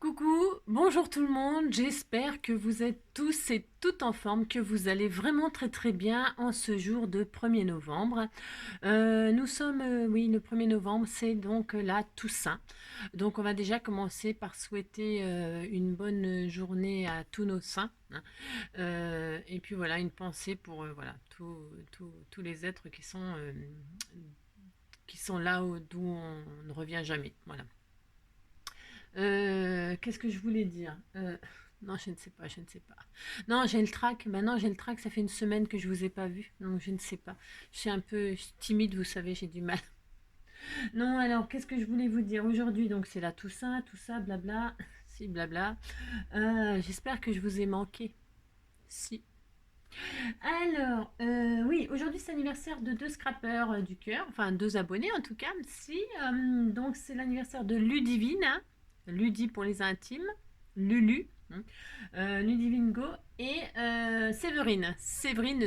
Coucou, bonjour tout le monde, j'espère que vous êtes tous et toutes en forme, que vous allez vraiment très bien en ce jour de 1er novembre. Nous sommes, oui, le 1er novembre, c'est donc la Toussaint. Donc on va déjà commencer par souhaiter une bonne journée à tous nos saints, hein. Et puis voilà, une pensée pour voilà, tous les êtres qui sont là d'où on ne revient jamais. Voilà. Qu'est-ce que je voulais dire? Non, je ne sais pas, je ne sais pas. Non, j'ai le trac. Maintenant, j'ai le trac. Ça fait une semaine que je vous ai pas vu, donc je ne sais pas. Je suis un peu timide, vous savez, j'ai du mal. Non, alors, qu'est-ce que je voulais vous dire aujourd'hui? Donc, c'est la Toussaint, tout ça, blabla. Si, blabla. J'espère que je vous ai manqué. Si. Alors, oui, aujourd'hui c'est l'anniversaire de deux scrappers du cœur, enfin deux abonnés en tout cas. Si, donc c'est l'anniversaire de Ludivine, hein, Ludi pour les intimes, Lulu, hein, Ludivine Go et Séverine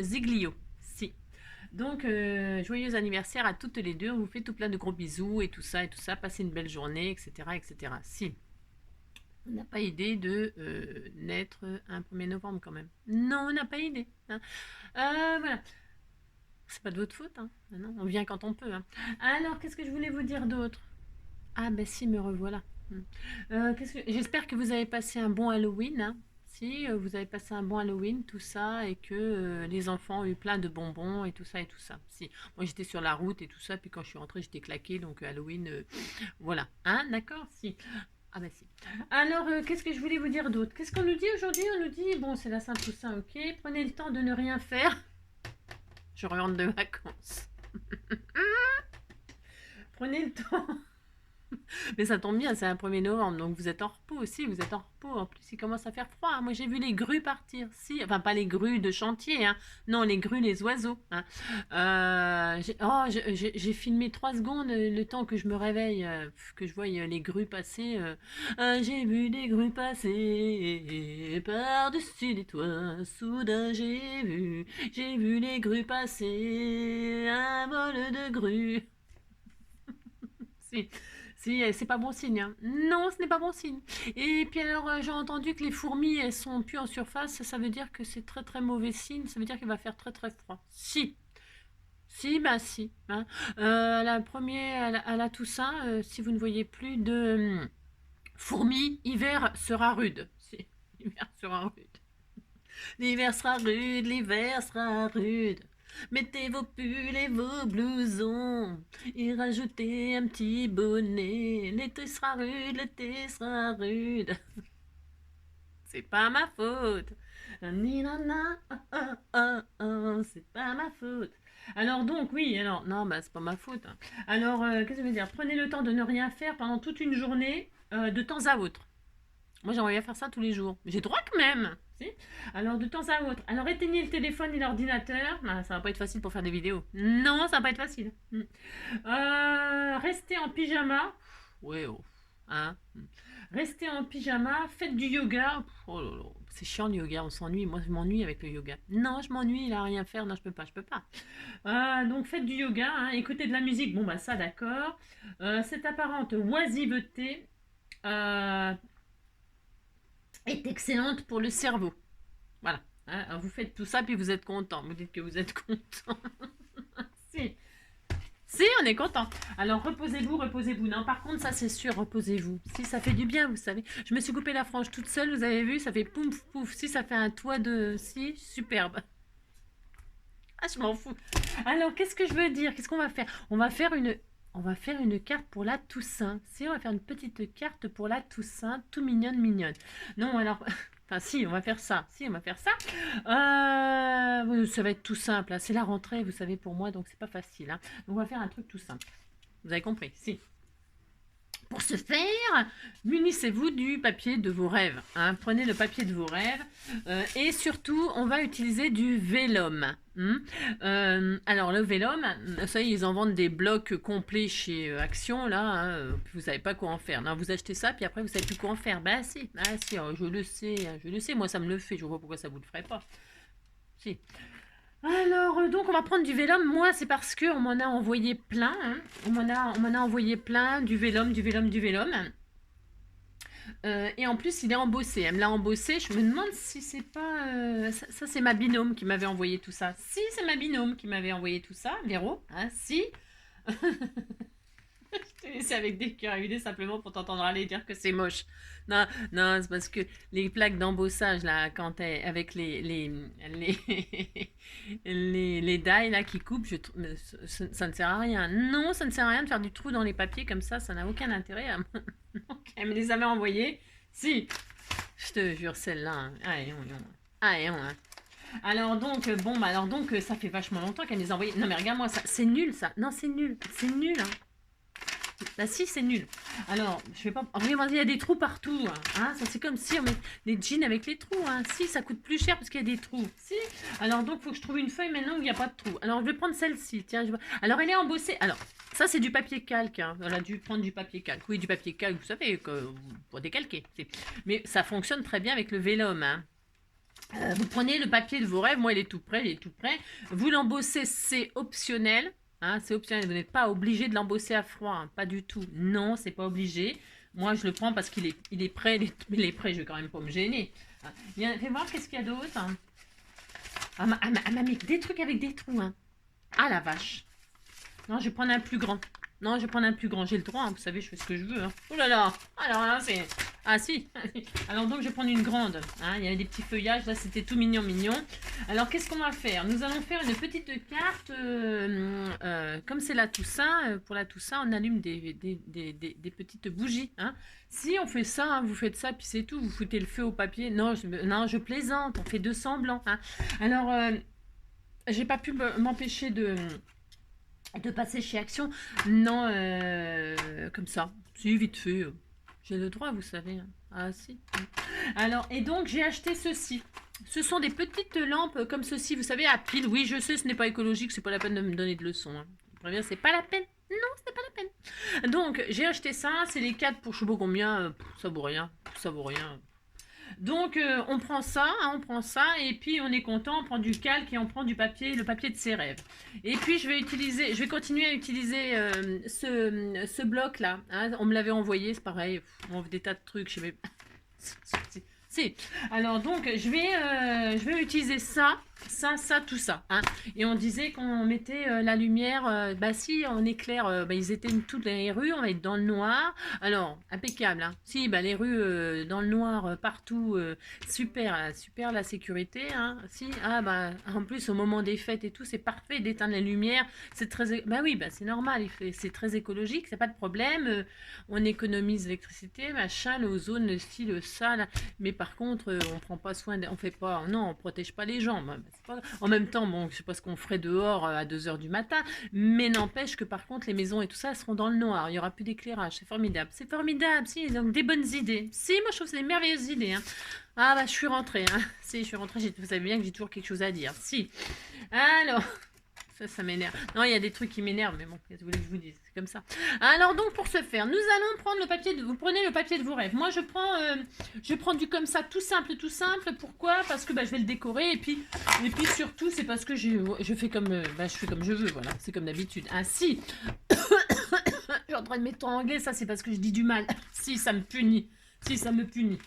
Ziglio. Si. Donc, joyeux anniversaire à toutes les deux. On vous fait tout plein de gros bisous et tout ça et tout ça. Passez une belle journée, etc., etc. Si. On n'a pas idée de naître un 1er novembre quand même. Non, on n'a pas idée, hein. Voilà. C'est pas de votre faute, hein. Ah non, on vient quand on peut, hein. Alors, qu'est-ce que je voulais vous dire d'autre? Ah, ben si, me revoilà. J'espère que vous avez passé un bon Halloween, hein. Si vous avez passé un bon Halloween, tout ça, et que les enfants ont eu plein de bonbons et tout ça et tout ça. Si, moi j'étais sur la route et tout ça, puis quand je suis rentrée, j'étais claquée, donc Halloween, voilà. Hein, d'accord? Si. Ah bah si. Alors, qu'est-ce que je voulais vous dire d'autre? Qu'est-ce qu'on nous dit aujourd'hui? On nous dit, bon, c'est la Saint-Toussaint, ok. Prenez le temps de ne rien faire. Je rentre de vacances. Prenez le temps. Mais ça tombe bien, c'est un 1er novembre, donc vous êtes en repos aussi, vous êtes en repos. En plus, il commence à faire froid, hein. Moi, j'ai vu les grues partir. Si, enfin, pas les grues de chantier, hein. Non, les grues, les oiseaux, hein. J'ai filmé 3 secondes le temps que je me réveille, que je voie les grues passer. J'ai vu des grues passer par-dessus les toits. Soudain, j'ai vu les grues passer. Un vol de grues. Si. Si, c'est pas bon signe, hein. Non, ce n'est pas bon signe. Et puis alors, j'ai entendu que les fourmis, elles sont plus en surface. Ça veut dire que c'est très mauvais signe. Ça veut dire qu'il va faire très froid. Si. Si, bah si, hein. La première, à la Toussaint, si vous ne voyez plus de fourmis, hiver sera rude. Si, l'hiver sera rude. L'hiver sera rude, l'hiver sera rude. Mettez vos pulls et vos blousons et rajoutez un petit bonnet. L'été sera rude, l'été sera rude. C'est pas ma faute. C'est pas ma faute. Alors donc oui, alors non, bah c'est pas ma faute, hein. Alors qu'est-ce que je veux dire? Prenez le temps de ne rien faire pendant toute une journée, de temps à autre. Moi, j'aimerais bien faire ça tous les jours. J'ai droit quand même. Si. Alors, de temps à autre. Alors, éteignez le téléphone et l'ordinateur. Ah, ça va pas être facile pour faire des vidéos. Non, ça va pas être facile. Restez en pyjama. Ouais, oh. Hein. Restez en pyjama. Faites du yoga. Oh là là. C'est chiant le yoga, on s'ennuie. Moi, je m'ennuie avec le yoga. Non, je m'ennuie, il a rien à faire. Non, je peux pas, je peux pas. Donc, faites du yoga, hein. Écoutez de la musique. Bon, bah, ça, d'accord. Cette apparente oisiveté. Euh, est excellente pour le cerveau. Voilà. Hein, alors vous faites tout ça, puis vous êtes content. Vous dites que vous êtes content. Si. Si, on est content. Alors reposez-vous, reposez-vous. Non, par contre, ça c'est sûr, reposez-vous. Si, ça fait du bien, vous savez. Je me suis coupé la frange toute seule, vous avez vu, ça fait pouf pouf. Si, ça fait un toit de... Si, superbe. Ah, je m'en fous. Alors, qu'est-ce que je veux dire? Qu'est-ce qu'on va faire? On va faire une carte pour la Toussaint. Si, on va faire une petite carte pour la Toussaint, tout mignonne. Non, alors... Enfin, si, on va faire ça. Si, on va faire ça. Ça va être tout simple, hein. C'est la rentrée, vous savez, pour moi, donc c'est pas facile, hein. Donc, on va faire un truc tout simple. Vous avez compris? Si. Pour ce faire, munissez-vous du papier de vos rêves, hein. Prenez le papier de vos rêves et surtout, on va utiliser du vélum. Alors, le vélum, ça y est, ils en vendent des blocs complets chez Action, là, hein, vous savez pas quoi en faire. Non, vous achetez ça, puis après, vous savez plus quoi en faire. Bah si, oh, je le sais, moi ça me le fait, je vois pas pourquoi ça vous le ferait pas. Si. Alors, donc on va prendre du vélum. Moi, c'est parce que on m'en a envoyé plein, hein. On m'en a envoyé plein, du vélum. Et en plus, il est embossé. Elle me l'a embossé. Je me demande si c'est pas... ça c'est ma binôme qui m'avait envoyé tout ça. Si, c'est ma binôme qui m'avait envoyé tout ça. Véro, hein, si. Je t'ai laissé avec des cœurs évidés simplement pour t'entendre aller dire que c'est moche. Non, non, c'est parce que les plaques d'embossage, là, quand avec les, les die, là, qui coupent, ça ne sert à rien. Non, ça ne sert à rien de faire du trou dans les papiers comme ça n'a aucun intérêt. Donc, elle me les avait envoyés. Si, je te jure, celle-là. Hein. Allez, allez, hein. Alors donc, bon, bah alors donc, ça fait vachement longtemps qu'elle me les a envoyés. Non mais regarde-moi ça, c'est nul ça. Non, c'est nul, hein. Bah si, c'est nul. Alors, je vais pas... Regardez, il y a des trous partout. Hein. C'est comme si on met des jeans avec les trous. Hein. Si, ça coûte plus cher parce qu'il y a des trous. Si. Alors donc, il faut que je trouve une feuille maintenant où il n'y a pas de trous. Alors, je vais prendre celle-ci. Tiens, alors, elle est embossée. Alors, ça, c'est du papier calque. Hein. On a dû prendre du papier calque. Oui, du papier calque, vous savez, pour décalquer. Mais ça fonctionne très bien avec le vélum. Hein. Vous prenez le papier de vos rêves. Moi, il est tout prêt. Vous l'embossez, c'est optionnel. Hein, c'est optionnel, vous n'êtes pas obligé de l'embosser à froid, hein, pas du tout. Non, c'est pas obligé. Moi, je le prends parce qu'il est prêt. Il est prêt, je vais quand même pas me gêner. Hein. Viens, fais voir qu'est-ce qu'il y a d'autre. Hein. Elle m'a mis des trucs avec des trous. Hein. Ah la vache. Non, je vais prendre un plus grand. Non, je vais prendre un plus grand. J'ai le droit, hein, vous savez, je fais ce que je veux. Hein. Oh là là. Alors là, c'est... Ah si. Alors donc, je vais prendre une grande. Hein. Il y avait des petits feuillages. Là, c'était tout mignon. Alors, qu'est-ce qu'on va faire? Nous allons faire une petite carte. Comme c'est la Toussaint, pour la Toussaint, on allume des petites bougies. Hein. Si on fait ça, hein, vous faites ça, puis c'est tout. Vous foutez le feu au papier. Non, je plaisante. On fait de semblant. Hein. Alors, j'ai pas pu m'empêcher de passer chez Action. Non, comme ça. Si, vite fait. J'ai le droit, vous savez. Hein. Ah, si. Alors, et donc, j'ai acheté ceci. Ce sont des petites lampes comme ceci, vous savez, à pile. Oui, je sais, ce n'est pas écologique, c'est pas la peine de me donner de leçons. Hein. Je préviens, c'est pas la peine. Non, c'est pas la peine. Donc, j'ai acheté ça. C'est les 4 pour je sais pas combien. Ça vaut rien. Ça vaut rien. Donc, on prend ça, et puis on est content, on prend du calque et on prend du papier, le papier de ses rêves. Et puis, je vais continuer à utiliser ce bloc-là. Hein. On me l'avait envoyé, c'est pareil. On fait des tas de trucs, je sais pas. Si. Alors, donc, je vais utiliser ça, tout ça. Hein. Et on disait qu'on mettait la lumière, bah si, on éclaire, bah, ils éteignent toutes les rues, on va être dans le noir. Alors, impeccable. Hein. Si, bah les rues dans le noir, partout, super, super la sécurité. Hein. Si, ah bah, en plus, au moment des fêtes et tout, c'est parfait d'éteindre la lumière. C'est très, bah oui, bah c'est normal, c'est très écologique, c'est pas de problème. On économise l'électricité, machin, l'ozone, le style, ça, là. Mais par contre, on prend pas soin, on fait pas, non, on protège pas les gens. En même temps, bon, je sais pas ce qu'on ferait dehors à 2 h du matin, mais n'empêche que par contre, les maisons et tout ça seront dans le noir. Il y aura plus d'éclairage. C'est formidable. C'est formidable. Si, donc des bonnes idées. Si, moi je trouve que c'est des merveilleuses idées. Hein. Ah bah, je suis rentrée. Hein. Si, je suis rentrée. Vous savez bien que j'ai toujours quelque chose à dire. Si. Alors. Ça m'énerve. Non, il y a des trucs qui m'énervent, mais bon, qu'est-ce que vous voulez que je vous dise? C'est comme ça. Alors donc, pour ce faire, nous allons prendre le papier vous prenez le papier de vos rêves. Moi, je prends du comme ça, tout simple. Pourquoi? Parce que bah, je vais le décorer, et puis surtout, c'est parce que je fais comme je veux, voilà. C'est comme d'habitude. Ah si, je suis en train de m'étrangler, ça c'est parce que je dis du mal. Si, ça me punit. Si, ça me punit.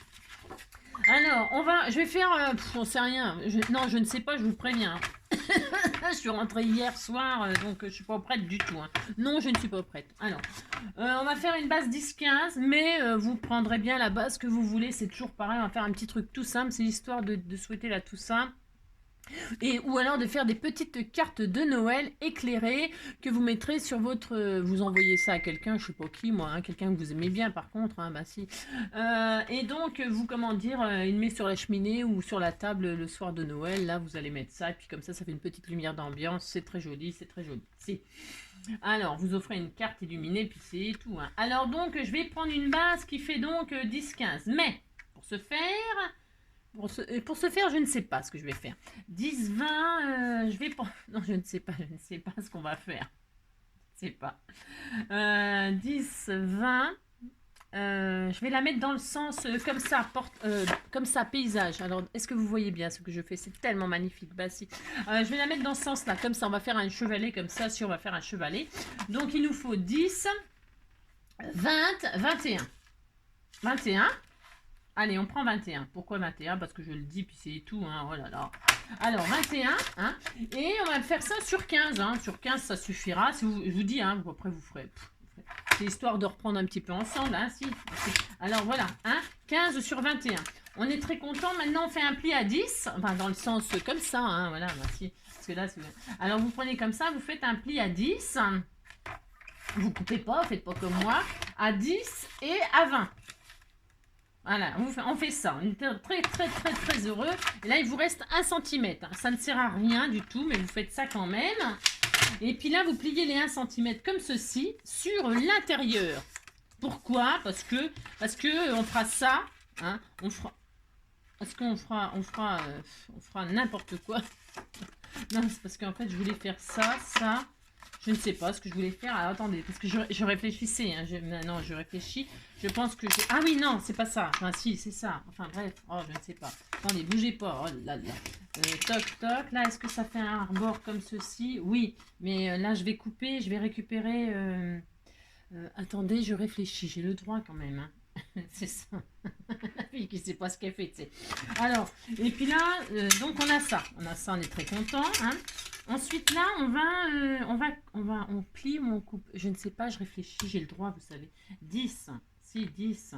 Alors, je vais faire, on sait rien. Non, je ne sais pas, je vous préviens. Je suis rentrée hier soir, donc je suis pas prête du tout. Hein. Non, je ne suis pas prête. Alors, on va faire une base 10-15, mais vous prendrez bien la base que vous voulez. C'est toujours pareil, on va faire un petit truc tout simple. C'est l'histoire de souhaiter la Toussaint. Ou alors de faire des petites cartes de Noël éclairées que vous mettrez sur votre... vous envoyez ça à quelqu'un, je sais pas qui moi, hein, quelqu'un que vous aimez bien par contre, hein, bah si. Et donc vous, comment dire, il met sur la cheminée ou sur la table le soir de Noël, là vous allez mettre ça, et puis comme ça fait une petite lumière d'ambiance, c'est très joli, Si. Alors, vous offrez une carte illuminée, puis c'est tout. Hein. Alors donc, je vais prendre une base qui fait donc 10-15, mais pour ce faire... Pour ce faire, je ne sais pas ce que je vais faire. 10, 20, je vais pas... Non, je ne sais pas ce qu'on va faire. Je ne sais pas. 10, 20, je vais la mettre dans le sens comme ça, paysage. Alors, est-ce que vous voyez bien ce que je fais? C'est tellement magnifique. Bah si. Je vais la mettre dans ce sens-là, comme ça, on va faire un chevalet, comme ça, si on va faire un chevalet. Donc, il nous faut 10, 20, 21. 21. Allez, on prend 21. Pourquoi 21? Parce que je le dis, puis c'est tout. Hein. Oh là là. Alors, 21. Hein, et on va faire ça sur 15. Hein. Sur 15, ça suffira. Si vous, je vous dis, hein, après, vous ferez... C'est histoire de reprendre un petit peu ensemble. Hein, si. Alors, voilà. Hein, 15 sur 21. On est très content. Maintenant, on fait un pli à 10. Enfin, dans le sens comme ça. Hein, voilà. Merci. Parce que là, alors, vous prenez comme ça. Vous faites un pli à 10. Vous coupez pas. Faites pas comme moi. À 10 et à 20. Voilà, on fait ça. On est très heureux. Et là, il vous reste 1 cm. Ça ne sert à rien du tout, mais vous faites ça quand même. Et puis là, vous pliez les 1 cm comme ceci sur l'intérieur. Pourquoi? Parce que on fera ça. Hein, parce qu'on fera n'importe quoi. Non, c'est parce qu'en fait, je voulais faire ça. Je ne sais pas ce que je voulais faire. Alors, attendez, parce que je réfléchissais. Hein. Non, je réfléchis. Je pense que ah oui, non, c'est pas ça. Enfin, si, c'est ça. Enfin, bref. Oh, je ne sais pas. Attendez, bougez pas. Oh là là. Toc, toc. Là, est-ce que ça fait un rebord comme ceci? Oui. Mais là, je vais couper. Je vais récupérer... attendez, je réfléchis. J'ai le droit quand même. Hein. C'est ça. La fille qui ne sait pas ce qu'elle fait, tu sais. Alors, et puis là, donc on a ça. On est très content. Hein. Ensuite, là, on plie ou on coupe. Je ne sais pas, je réfléchis, j'ai le droit, vous savez. 10. Si, 10.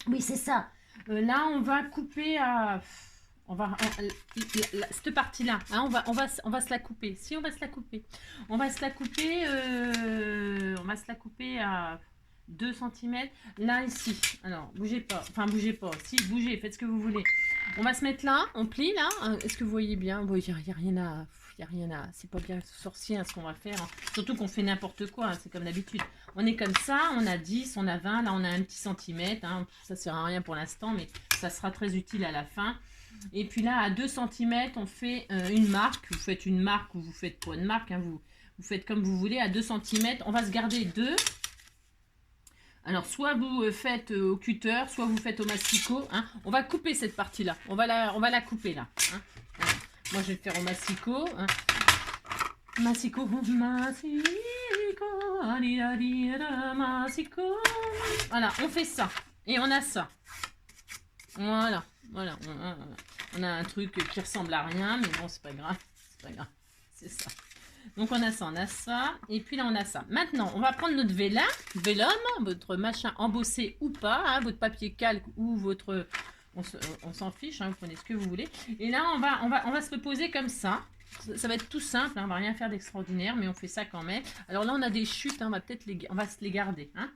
Oui, c'est ça. Là, on va couper à... cette partie-là, hein, on va se la couper. Si, on va se la couper. On va se la couper à 2 cm. Là, ici. Alors, bougez pas. Enfin, bougez pas. Si, bougez, faites ce que vous voulez. On va se mettre là, on plie là. Est-ce que vous voyez bien? Bon, il n'y a rien à... C'est pas bien sorcier hein, ce qu'on va faire. Hein. Surtout qu'on fait n'importe quoi, hein, c'est comme d'habitude. On est comme ça, on a 10, on a 20, là on a un petit centimètre. Hein. Ça sert à rien pour l'instant, mais ça sera très utile à la fin. Et puis là, à 2 cm, on fait une marque. Vous faites une marque ou vous faites pas une marque. Hein, vous faites comme vous voulez. À 2 cm, on va se garder 2. Alors, soit vous faites au cutter, soit vous faites au masticot. Hein. On va couper cette partie-là. On va la couper là. Hein. Voilà. Moi, je vais le faire au masticot. Hein. Massico. Voilà, on fait ça. Et on a ça. Voilà. On a un truc qui ressemble à rien, mais bon, c'est pas grave. C'est ça. Donc, on a ça. Et puis là, on a ça. Maintenant, on va prendre notre vélum, votre machin embossé ou pas, hein, votre papier calque ou votre... On s'en fiche, hein, vous prenez ce que vous voulez. Et là, on va se le poser comme ça. Ça va être tout simple, hein, on va rien faire d'extraordinaire, mais on fait ça quand même. Alors là, on a des chutes, hein, on va se les garder. Hein.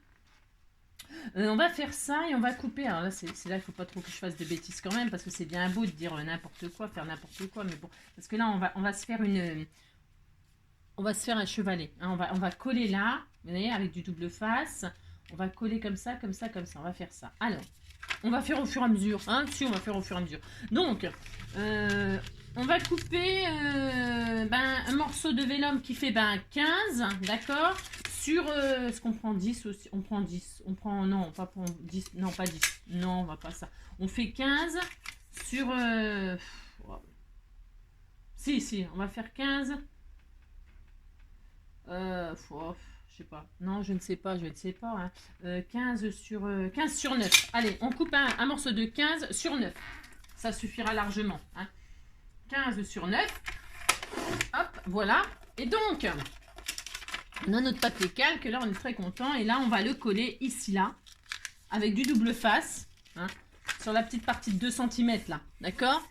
On va faire ça et on va couper. Alors là, c'est là, il ne faut pas trop que je fasse de bêtises quand même, parce que c'est bien beau de dire n'importe quoi, faire n'importe quoi, mais bon. Parce que là, on va se faire un chevalet. Hein, on va coller là, vous voyez, avec du double face. On va coller comme ça. On va faire ça. Alors, on va faire au fur et à mesure. Hein, si, on va faire au fur et à mesure. Donc, on va couper un morceau de vélum qui fait 15, d'accord. Sur, est-ce qu'on prend 10 aussi? On prend 10. Non, pas 10. Non, pas 10. Non, on va pas ça. On fait 15 sur... Si, on va faire 15. Je sais pas. Non, je ne sais pas. Hein. 15 sur 9. Allez, on coupe un morceau de 15 sur 9. Ça suffira largement. Hein. 15 sur 9. Hop, voilà. Et donc, on a notre papier calque. Là, on est très content. Et là, on va le coller ici, là. Avec du double face. Hein, sur la petite partie de 2 cm, là. D'accord?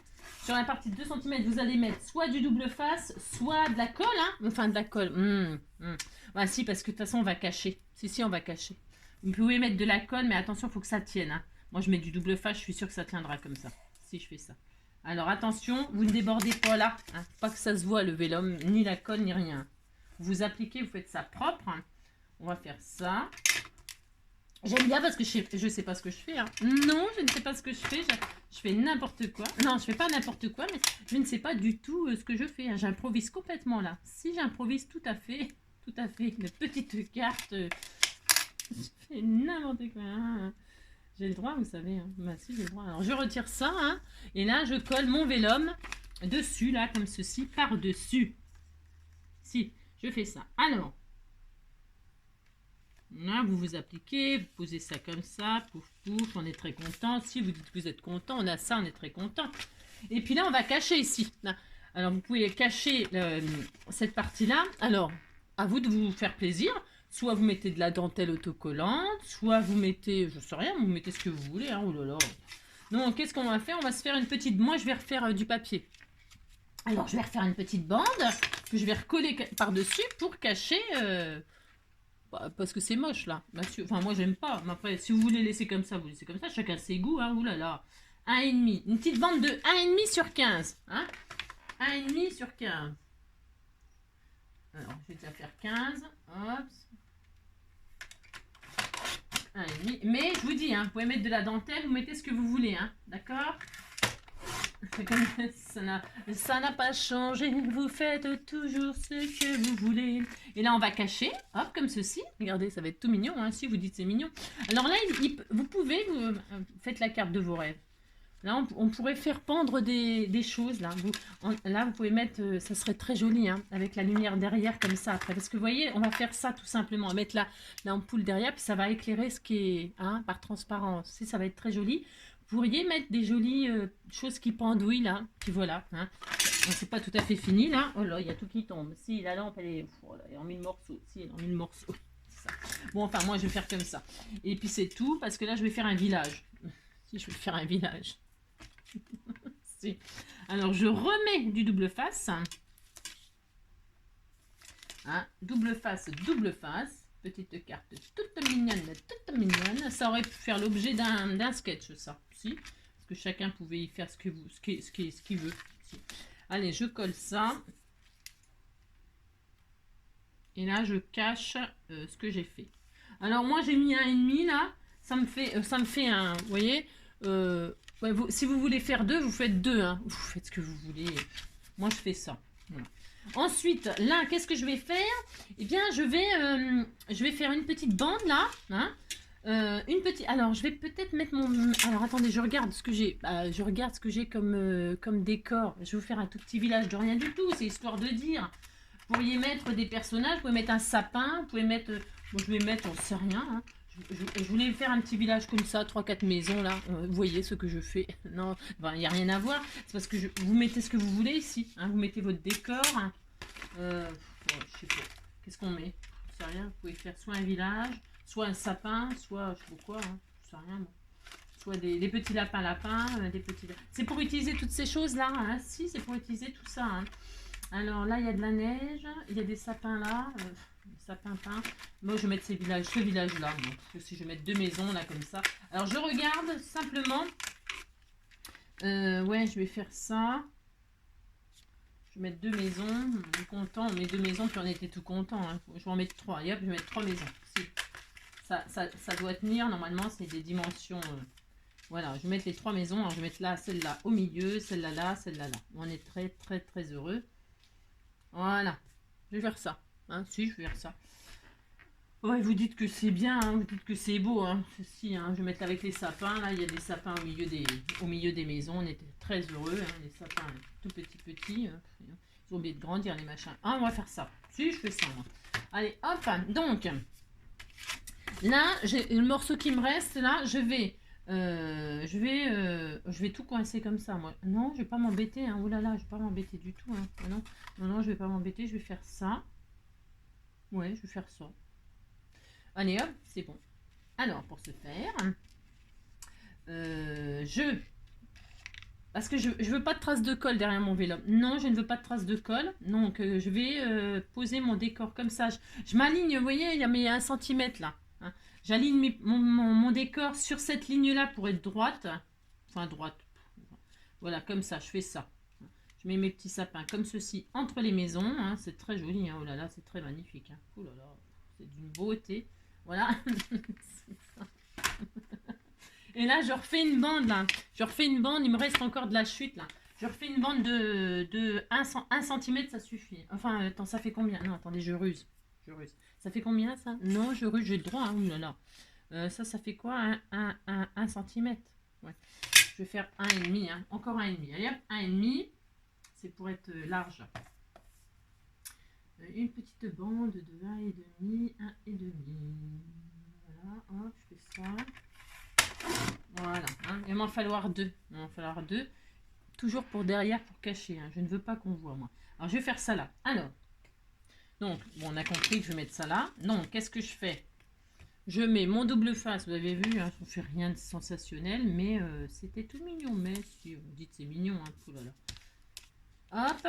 Sur la partie de 2 cm, vous allez mettre soit du double face, soit de la colle. Hein, enfin, de la colle. Bah, si, parce que de toute façon, on va cacher. Si, on va cacher. Vous pouvez mettre de la colle, mais attention, il faut que ça tienne. Hein. Moi, je mets du double face. Je suis sûre que ça tiendra comme ça. Si je fais ça. Alors, attention, vous ne débordez pas là. Hein, pas que ça se voit, le vélum, ni la colle, ni rien. Vous appliquez, vous faites ça propre. Hein. On va faire ça. J'aime bien parce que je sais pas ce que je fais. Hein. Non, je ne sais pas ce que je fais. Je fais n'importe quoi. Non, je fais pas n'importe quoi, mais je ne sais pas du tout ce que je fais. Hein. J'improvise complètement là. Si j'improvise tout à fait. Une petite carte. Je fais n'importe quoi. Hein. J'ai le droit, vous savez. Hein. Bah si, j'ai le droit. Alors, je retire ça. Hein, et là, je colle mon vélum dessus, là, comme ceci, par-dessus. Si, je fais ça. Alors, Là, vous vous appliquez, vous posez ça comme ça, pouf pouf, on est très content. Si vous dites que vous êtes content, on a ça, on est très content. Et puis là, on va cacher ici. Là. Alors, vous pouvez cacher cette partie-là. Alors, à vous de vous faire plaisir. Soit vous mettez de la dentelle autocollante, soit vous mettez, je sais rien, vous mettez ce que vous voulez. Hein, oh là là. Donc, qu'est-ce qu'on va faire? On va se faire une petite... Moi, je vais refaire du papier. Alors, je vais refaire une petite bande que je vais recoller par-dessus pour cacher... parce que c'est moche, là. Enfin, moi, j'aime pas. Mais après, si vous voulez laisser comme ça, vous laissez comme ça. Chacun ses goûts, hein. Ouh là là. 1,5. Une petite bande de 1,5 sur 15. Hein, 1,5 sur 15. Alors, je vais déjà faire 15. Hop. 1,5. Mais, je vous dis, hein, vous pouvez mettre de la dentelle, vous mettez ce que vous voulez, hein. D'accord? Ça n'a pas changé, vous faites toujours ce que vous voulez. Et là, on va cacher, hop, comme ceci. Regardez, ça va être tout mignon, hein, si vous dites c'est mignon. Alors là, vous pouvez, vous faites la carte de vos rêves. Là, on pourrait faire pendre des choses. Là, vous pouvez mettre, ça serait très joli, hein, avec la lumière derrière, comme ça, après. Parce que vous voyez, on va faire ça tout simplement. On va mettre l'ampoule derrière, puis ça va éclairer ce qui est, hein, par transparence. Ça va être très joli. Vous pourriez mettre des jolies choses qui pendouillent, là. Puis voilà. Hein. C'est pas tout à fait fini, là. Oh là, il y a tout qui tombe. Si, la lampe, elle est en 1000 morceaux. Si, elle est en 1000 morceaux. Ça. Bon, enfin, moi, je vais faire comme ça. Et puis, c'est tout, parce que là, je vais faire un village. Si, je vais faire un village. Si. Alors, je remets du double face. Hein, double face, double face. Petite carte toute mignonne. Ça aurait pu faire l'objet d'un sketch, ça. Si. Parce que chacun pouvait y faire ce qu'il veut. Si. Allez, je colle ça. Et là, je cache ce que j'ai fait. Alors, moi, j'ai mis 1,5 là. Ça me fait un... Vous voyez ouais, si vous voulez faire 2, vous faites 2. Hein. Vous faites ce que vous voulez. Moi, je fais ça. Voilà. Ensuite, là, qu'est-ce que je vais faire? Eh bien, je vais faire une petite bande, là. Hein, une petite... Alors, je vais peut-être mettre mon... Alors, attendez, je regarde ce que j'ai. Je regarde ce que j'ai comme décor. Je vais vous faire un tout petit village de rien du tout. C'est histoire de dire. Vous pourriez mettre des personnages. Vous pouvez mettre un sapin. Vous pouvez mettre... Bon, je vais mettre... On sait rien, hein. Je voulais faire un petit village comme ça, 3-4 maisons là. Vous voyez ce que je fais? Non, il n'y a rien à voir. C'est parce que vous mettez ce que vous voulez ici. Hein, vous mettez votre décor. Hein. Je sais pas. Qu'est-ce qu'on met? Je sais rien. Vous pouvez faire soit un village, soit un sapin, soit je sais pas quoi. Hein. Je sais rien. Moi. Soit des petits lapins, des petits. C'est pour utiliser toutes ces choses là. Hein. Si, c'est pour utiliser tout ça. Hein. Alors là, il y a de la neige. Il y a des sapins là. Sapin peint. Moi, je vais mettre ce village-là. Parce que si je vais mettre 2 maisons, là, comme ça. Alors, je regarde simplement. Ouais, je vais faire ça. Je vais mettre 2 maisons. On est content. On met 2 maisons, puis on était tout content. Hein. Je vais en mettre 3. Et hop, je vais mettre 3 maisons. Si. Ça doit tenir. Normalement, c'est des dimensions... Voilà, je vais mettre les 3 maisons. Alors, je vais mettre là, celle-là au milieu, celle-là là, celle-là là. On est très, très, très heureux. Voilà. Je vais faire ça. Hein, si, je vais faire ça. Ouais, vous dites que c'est bien, hein, vous dites que c'est beau. Hein. Si, hein, je vais mettre avec les sapins. Là, il y a des sapins au milieu des maisons. On était très heureux. Hein, les sapins tout petits. Hein. Ils ont oublié de grandir, les machins. Ah, on va faire ça. Si, je fais ça, moi. Allez, hop. Donc, là, j'ai le morceau qui me reste. Là, je vais tout coincer comme ça, moi. Non, je vais pas m'embêter. Hein. Oh là là, je vais pas m'embêter du tout. Hein. Non, je vais pas m'embêter. Je vais faire ça. Ouais, je vais faire ça. Allez hop, c'est bon. Alors, pour ce faire, parce que je veux pas de traces de colle derrière mon vélo. Non, je ne veux pas de traces de colle. Donc, je vais poser mon décor comme ça. Je m'aligne, vous voyez, il y a mes 1 cm là. Hein. J'aligne mon décor sur cette ligne-là pour être droite. Enfin, droite. Voilà, comme ça, je fais ça. Je mets mes petits sapins comme ceci entre les maisons. Hein. C'est très joli. Hein. Oh là là, c'est très magnifique. Hein. Oh là là, c'est d'une beauté. Voilà. Et là, je refais une bande. Là. Je refais une bande. Il me reste encore de la chute. Là. Je refais une bande de 1 cm, ça suffit. Enfin, attends, ça fait combien? Non, attendez, je ruse. Ça fait combien, ça? Non, je ruse, j'ai le droit. Hein. Oh là là. Ça fait quoi? 1 cm. Ouais. Je vais faire 1,5. Hein. Encore 1,5. Allez hop, 1,5. C'est pour être large. Une petite bande de 1,5, 1,5. Voilà, hop, je fais ça. Voilà, hein. Il va m'en falloir deux. Il va m'en falloir deux. Toujours pour derrière, pour cacher. Hein. Je ne veux pas qu'on voit, moi. Alors, je vais faire ça là. Alors, donc, bon, on a compris que je vais mettre ça là. Donc, qu'est-ce que je fais? Je mets mon double face. Vous avez vu, hein, je ne fais rien de sensationnel, mais c'était tout mignon. Mais si vous dites c'est mignon, hein, oh là là. Hop,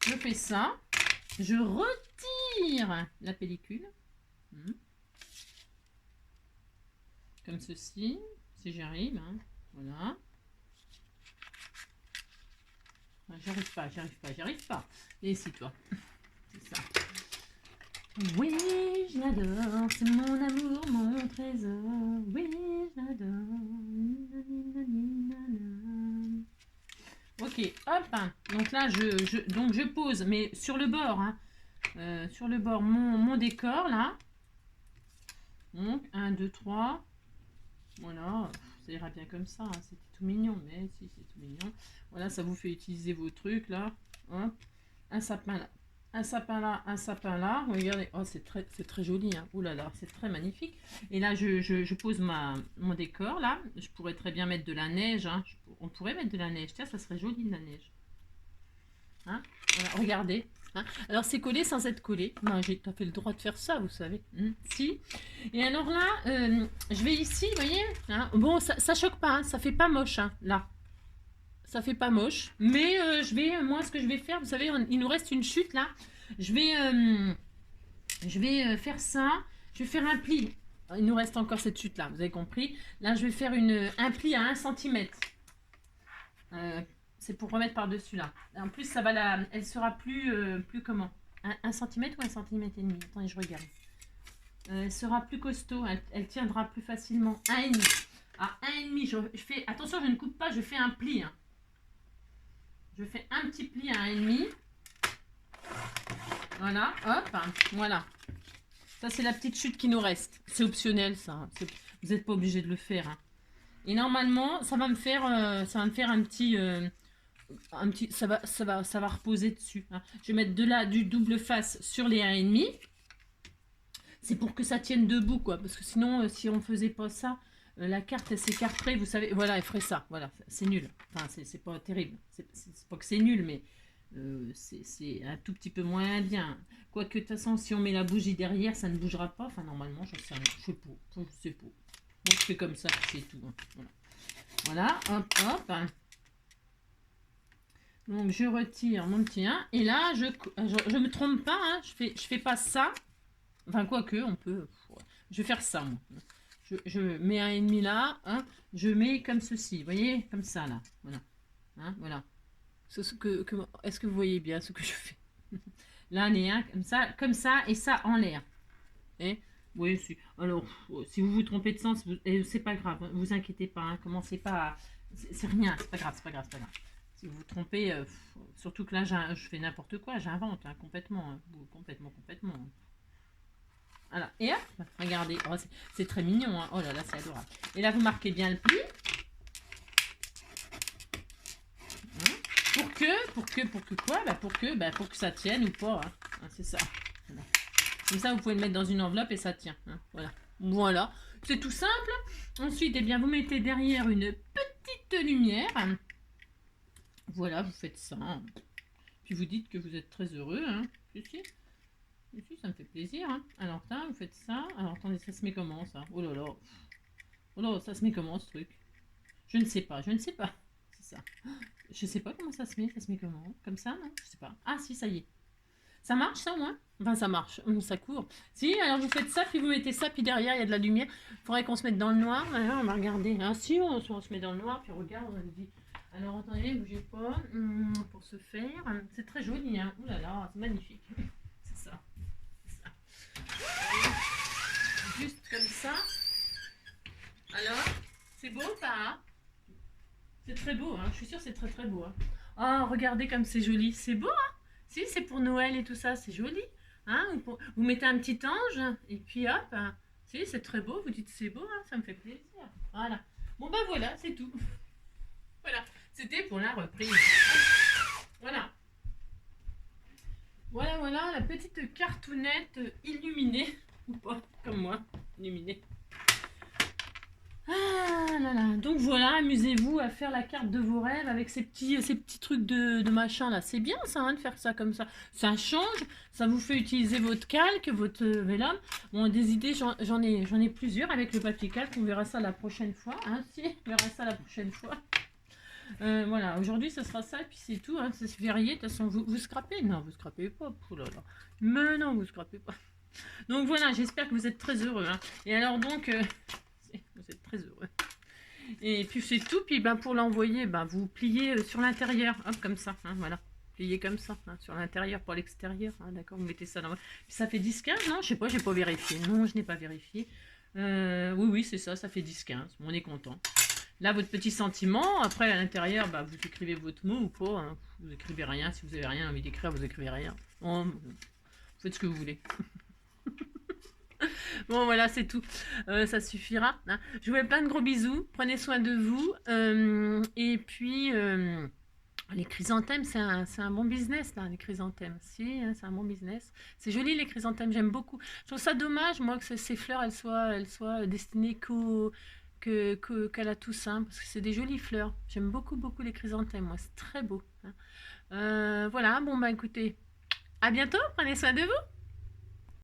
je fais ça. Je retire la pellicule. Comme ceci, si j'arrive. Hein. Voilà. J'arrive pas. Et ici, toi. C'est ça. Oui, je l'adore. C'est mon amour, mon trésor. Oui, je l'adore. Ok, hop. Donc là, je pose, mais sur le bord. Hein. Sur le bord, mon décor, là. Donc, 1, 2, 3. Voilà, ça ira bien comme ça, hein. C'était tout mignon, mais si c'est tout mignon. Voilà, ça vous fait utiliser vos trucs là. Hein. Un sapin là, un sapin là, un sapin là. Regardez, oh c'est très joli. Hein. Ouh là là, c'est très magnifique. Et là, je pose mon décor là. Je pourrais très bien mettre de la neige. Hein. On pourrait mettre de la neige. Tiens, ça serait joli de la neige. Hein. Voilà, regardez. Hein. Alors c'est collé sans être collé. Ben, j'ai tout à fait le droit de faire ça, vous savez. Si. Et alors là, je vais ici, vous voyez. Hein. Bon, ça choque pas, hein, ça fait pas moche, hein, là. Ça fait pas moche. Mais moi, ce que je vais faire, vous savez, il nous reste une chute là. Je vais faire ça. Je vais faire un pli. Il nous reste encore cette chute là, vous avez compris. Là, je vais faire un pli à 1 cm. C'est pour remettre par-dessus là. En plus, ça va elle sera plus comment 1 cm ou 1 cm et demi. Attendez, je regarde. Elle sera plus costaud. Elle tiendra plus facilement. 1,5. À 1,5, je fais... Attention, je ne coupe pas, je fais un pli. Hein. Je fais un petit pli à 1,5. Voilà, hop, voilà. Ça, c'est la petite chute qui nous reste. C'est optionnel, ça. Hein. Vous n'êtes pas obligé de le faire. Hein. Et normalement, ça va me faire un petit... ça va reposer dessus. Hein. Je vais mettre du double face sur les 1,5. C'est pour que ça tienne debout, quoi. Parce que sinon, si on faisait pas ça, la carte, elle s'écarterait, vous savez. Voilà, elle ferait ça. Voilà, c'est nul. Enfin, c'est pas terrible. C'est pas que c'est nul, mais c'est un tout petit peu moins bien. Quoique, de toute façon, si on met la bougie derrière, ça ne bougera pas. Enfin, normalement, je sais pas. Je sais pas. Bon, je fais comme ça, c'est tout. Hein. Voilà. Voilà, hop, hop. Donc je retire mon petit 1 et là je me trompe pas, hein, je fais pas ça. Enfin quoique on peut. Je vais faire ça moi. Je mets 1,5 là, hein, je mets comme ceci, vous voyez, comme ça là, voilà, hein, voilà. Est-ce que vous voyez bien ce que je fais? Là on est un comme ça et ça en l'air. Et oui, alors si vous vous trompez de sens, c'est pas grave, hein, vous inquiétez pas, hein, commencez pas à... C'est rien, c'est pas grave. Si vous vous trompez, surtout que là, je fais n'importe quoi, j'invente hein, complètement, hein, complètement. Voilà, et hop, regardez, oh, c'est très mignon, hein. Oh là là, c'est adorable. Et là, vous marquez bien le pli. Hein. Pour que quoi pour que ça tienne ou pas, hein. Hein, c'est ça. Voilà. Comme ça, vous pouvez le mettre dans une enveloppe et ça tient. Hein. Voilà, c'est tout simple. Ensuite, eh bien, vous mettez derrière une petite lumière. Voilà, vous faites ça. Puis vous dites que vous êtes très heureux. Hein. Ici, ça me fait plaisir. Hein. Alors, vous faites ça. Alors, attendez, ça se met comment ça? Oh là là. Oh là, ça se met comment ce truc? Je ne sais pas. C'est ça. Je sais pas comment ça se met. Ça se met comment? Comme ça, non? Je sais pas. Ah, si, ça y est. Ça marche ça, moi? Enfin, ça marche. Ça court. Si, alors vous faites ça, puis vous mettez ça, puis derrière, il y a de la lumière. Il faudrait qu'on se mette dans le noir. Alors, on va regarder. Ah, si, on se met dans le noir, puis regarde, on dit. Alors, attendez, bougez pas. Pour ce faire. C'est très joli, hein. Ouh là là, c'est magnifique. C'est ça. Juste comme ça. Alors, c'est beau, ça, hein? C'est très beau, hein. Je suis sûre que c'est très très beau. Hein. Oh, regardez comme c'est joli. C'est beau, hein? Si, c'est pour Noël et tout ça, c'est joli. Hein? Vous mettez un petit ange, et puis hop. Hein. Si, c'est très beau. Vous dites c'est beau, hein? Ça me fait plaisir. Voilà. Bon, ben voilà, c'est tout. Voilà. C'était pour la reprise. Voilà. Voilà, voilà, la petite cartoonette illuminée, ou pas, comme moi, illuminée. Ah là là, donc voilà, amusez-vous à faire la carte de vos rêves avec ces petits trucs de machin là. C'est bien ça, hein, de faire ça comme ça. Ça change, ça vous fait utiliser votre calque, votre vélum. Bon, des idées, j'en ai plusieurs avec le papier calque. On verra ça la prochaine fois. Hein, si, on verra ça la prochaine fois. Voilà, aujourd'hui ce sera ça et puis c'est tout. Hein, c'est férié. De toute façon, vous scrapez? Non, vous scrapez pas. Oh là là. Mais non, vous scrapez pas. Donc voilà, j'espère que vous êtes très heureux. Hein. Et alors donc, vous êtes très heureux. Et puis c'est tout. Puis ben, pour l'envoyer, ben, vous pliez sur l'intérieur, hop, comme ça. Hein, voilà. Pliez comme ça, hein, sur l'intérieur pour l'extérieur. Hein, d'accord, vous mettez ça dans. Puis ça fait 10-15, non? Je sais pas, j'ai pas vérifié. Non, je n'ai pas vérifié. Oui, oui, c'est ça, ça fait 10-15. On est content. Là, votre petit sentiment. Après, à l'intérieur, bah, vous écrivez votre mot ou pas. Hein. Vous écrivez rien. Si vous avez rien envie d'écrire, vous écrivez rien. Bon, vous faites ce que vous voulez. Bon, voilà, c'est tout. Ça suffira. Hein. Je vous fais plein de gros bisous. Prenez soin de vous. Et puis, les chrysanthèmes, c'est un bon business, là, les chrysanthèmes. Si, hein, c'est un bon business. C'est joli, les chrysanthèmes, j'aime beaucoup. Je trouve ça dommage, moi, que ces fleurs, elles soient destinées qu'à la Toussaint, parce que c'est des jolies fleurs. J'aime beaucoup, beaucoup les chrysanthèmes, moi. C'est très beau. Hein. Voilà, bon, bah écoutez, à bientôt. Prenez soin de vous.